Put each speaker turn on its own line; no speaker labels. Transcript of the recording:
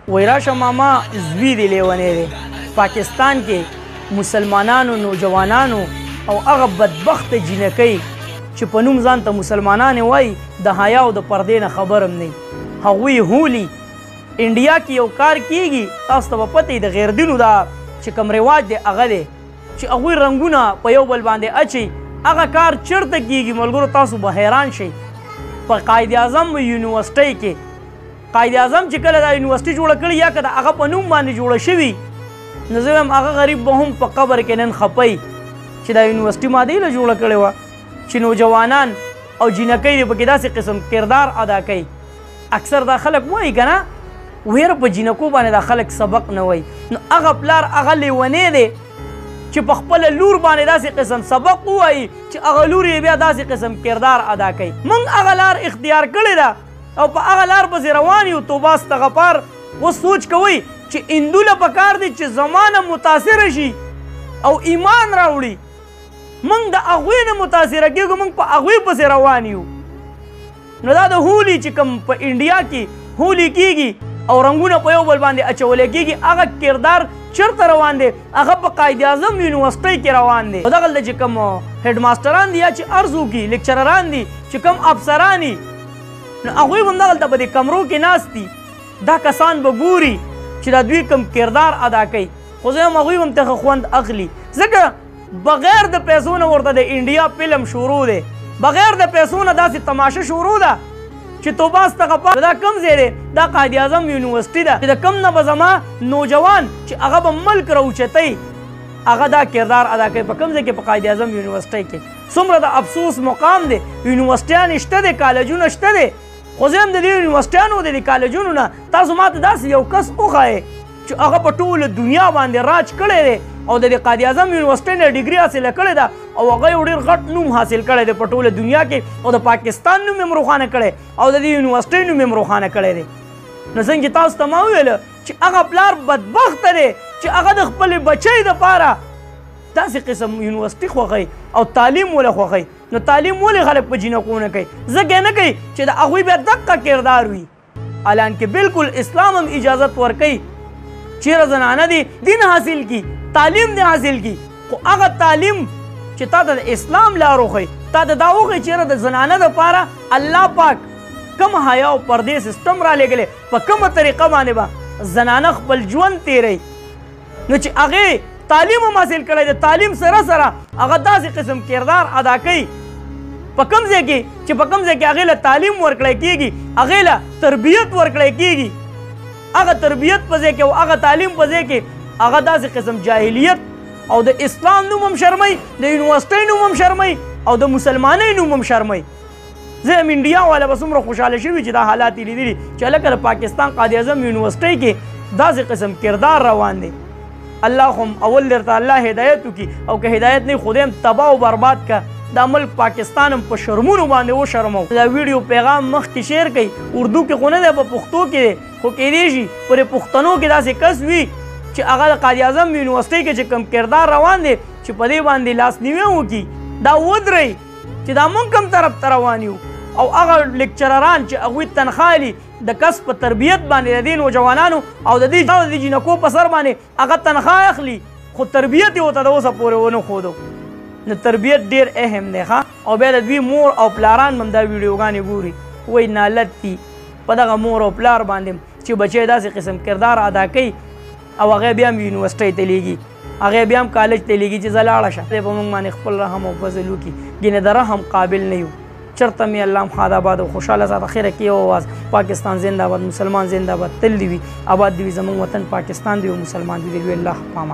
وای راشه ماما زوی دی لیونی دی. پاکستان کې مسلمانانو نوجوانانو او هغه بدبخته جینکۍ چې په نوم ځان ته مسلمانانې وایي د حیا او د پردې نه خبر هم نه هغوی هولي انډیا کې یو کار کیږي تاسو ته به پته د غیر دینو دا چې کوم رواج دی هغه دی چې هغوی رنګونه په یو بل باندې اچي هغه کار چېرته کیږي ملګرو تاسو به حیران شئ په قائد اعظم یونیورسټۍ کې قائد اعظم چې کله دا یونیورسټي جوړه کړې یا که د هغه په نوم باندې جوړه شوي نو زه وایم هغه غریب به هم په قبر کې نن خپئ چې دا یونیورسټي ما دې له جوړه کړې وه چې نوجوانان او جینکۍ دې پکې داسې قسم کردار ادا کوي اکثر دا خلک وایي که نه ویره په جینکو باندې دا خلک سبق نه وایي نو هغه پلار هغه لیونی دی چې په خپله لور باندې داسې قسم سبق ووایي چې هغه لور یې بیا داسې قسم کردار ادا کوي موږ هغه لار اختیار کړې ده او په هغه لار پسې روان یو توبه استغفار اوس سوچ کوئ چې هندو له پکار دی چې زمانه متاثره شي او ایمان راوړي موږ د هغوی نه متاثره کېږو موږ په هغوی پسې روان یو نو دا د هولي چې کوم په انډیا کې هولي کېږي او رنګونه په یو بل باندې اچولی کېږي هغه کردار چېرته روان دی هغه په قائد اعظم یونیورسټۍ کې روان دی دغلته چې کوم هیډ ماسټران دي یا چې عرض وکړي لیکچرران دي چې کوم افسران دي نو هغوی هم دغلته په دې کمرو کې ناست دي دا کسان به ګوري چې دا دوی کوم کردار ادا کوي خو زه هم هغوی هم ته خوند اخلي ځکه بغیر د پیسو نه ورته د انډیا فلم شروع دی بغیر د پیسو نه داسې تماشه شروع ده چې توبه استغفار دا کوم ځای دی دا قائد اعظم یونیورسټي ده چې د کوم نه به زما نوجوان چې هغه به ملک راوچتی هغه دا کردار ادا کوي په کوم ځای کې په قائد اعظم یونیورسټۍ کې څومره د افسوس مقام دی یونیورسټیان شته دی کالجونه شته دی خو زه هم د دې یونیورسټیانو د دې کالجونو نه تاسو ماته داسې یو کس وښایې چې هغه په ټوله دنیا باندې راج کړی دی او د دې قائد اعظم یونیورسټۍ نه ډیګري حاصله کړې ده او هغه یو ډېر غټ نوم حاصل کړی دی په ټوله دنیا کې او د پاکستان نوم یې هم روښانه کړی او د دې یونیورسټۍ نوم یې هم روښانه کړی دی نو څنګه تاسو ته ما وویله چې هغه پلار بدبخته دی چې هغه د خپلې بچۍ دپاره داسې قسم یونیورسټي خوښوي او تعلیم ولې خوښوي نو تعلیم ولې خلک په جینکو نه کوي ځکه نه کوي چې د هغوی بیا دقه کردار وي الان کې بالکل اسلام هم اجازت ورکوي چیرې زنانه دي دین حاصل کی تعلیم دې حاصل کی خو هغه تعلیم چې تا ته د اسلام لار وښیي تا ته دا وښیي چیرې د زنانه دپاره الله پاک کوم حیا او پردې سیسټم را لېږلی په کومه طریقه باندې به زنانه خپل ژوند تېروي نو چې هغې تعلیم هم حاصل کړی د تعلیم سره سره هغه داسې قسم کردار ادا کوي په کوم ځای کې چې په کوم ځای کې هغې له تعلیم ورکړی کېږي هغې له تربیت ورکړی کېږي هغه تربیت په ځای کې او هغه تعلیم په ځای کې هغه داسې قسم جاهلیت او د اسلام نوم هم شرموي د یونیورسټۍ نوم هم شرموي او د مسلمانۍ نوم هم شرموي زه هم انډیا والا به څومره خوشحاله شوي چې دا حالات یې لیدلي چې هلکه د پاکستان قائد اعظم یونیورسټۍ کې داسې قسم کردار روان دی الله خو اول درته الله هدایت وکړي او که هدایت نه خدای هم تباه او برباد که دا ملک پاکستان هم په شرمونو باندې وشرمو دا ویډیو پیغام مخکې شیر کړئ اردو کې خو نه دی په پښتو کې دی خو کیدی شي پرې پښتنو کې داسې کس وي چې هغه د قائد اعظم یونیورسټۍ کې چې کوم کردار روان دی چې په دې باندې لاسنیوی وکړي دا ودرئ چې دا موږ کوم طرف ته روان یو او هغه لیکچرران چې هغوی تنخواه لي د کس په تربیت باندې د دې نوجوانانو او د دې جینکو په سر باندې هغه تنخواه اخلي خو تربیت یې ورته د اوسه پورې ونه ښودو نو تربیت ډېر اهم دی ښه او بیا د دوی مور او پلاران هم دا ویډیوګانې ګوري وایي نالت دي په دغه مور او پلار باندې چې بچی داسې قسم کردار ادا کوي او هغې بیا هم یونیورسټۍ ته لیږي هغې بیا هم کالج ته لیږي چې زه لاړه شه دی په موږ باندې خپل رحم او فضل وکړي ګینې د رحم قابل نه یو چرته مې الله خاد آباد او خوشحاله ساته خیره کې یو اواز پاکستان زنده باد مسلمان زنده باد تل دې وي آباد دې وي زموږ وطن پاکستان دې او مسلمان دې وي الله پامان